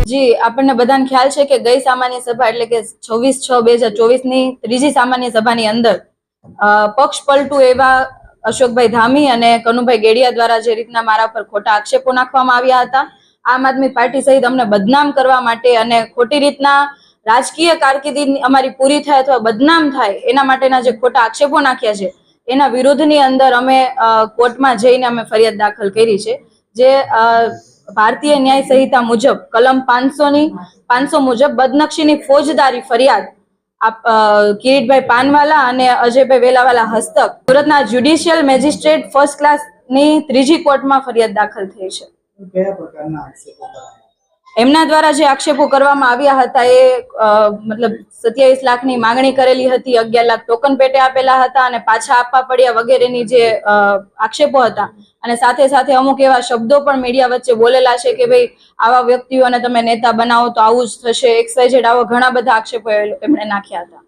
જી, આપણને બધાને ખ્યાલ છે કે ગઈ સામાન્ય સભા એટલે કે 26/6/2024 ની ત્રીજી સામાન્ય સભાની અંદર પક્ષ પલટુ એવા અશોકભાઈ ધામી અને કનુભાઈ ગેડિયા દ્વારા જે રીતના મારા પર ખોટા આક્ષેપો નાખવામાં આવ્યા હતા, આમ આદમી પાર્ટી સહિત અમને બદનામ કરવા માટે અને ખોટી રીતના રાજકીય કારકિર્દી અમારી પૂરી થાય અથવા બદનામ થાય એના માટેના જે ખોટા આક્ષેપો નાખ્યા છે એના વિરોધની અંદર અમે કોર્ટમાં જઈને અમે ફરિયાદ દાખલ કરી છે, જે ભારતીય ન્યાય સંહિતા મુજબ કલમ 500 મુજબ બદનક્ષીની ફોજદારી ફરિયાદ કિરીટભાઈ પાનવાલા અને અજયભાઈ વેલાવાલા હસ્તક સુરતના જ્યુડિશિયલ મેજિસ્ટ્રેટ ફર્સ્ટ ક્લાસની ત્રીજી કોર્ટમાં ફરિયાદ દાખલ થઈ છે। એમના દ્વારા જે આક્ષેપો કરવામાં આવ્યા હતા એ મતલબ 27 લાખની માંગણી કરેલી હતી, 11 લાખ ટોકન પેટે આપેલા હતા અને પાછા આપવા પડ્યા વગેરેની જે આક્ષેપો હતા અને સાથે સાથે અમુક એવા શબ્દો પણ મીડિયા વચ્ચે બોલેલા છે કે ભાઈ આવા વ્યક્તિઓને તમે નેતા બનાવો તો આવું જ થશે, XYZ આવા ઘણા બધા આક્ષેપો એમણે નાખ્યા હતા।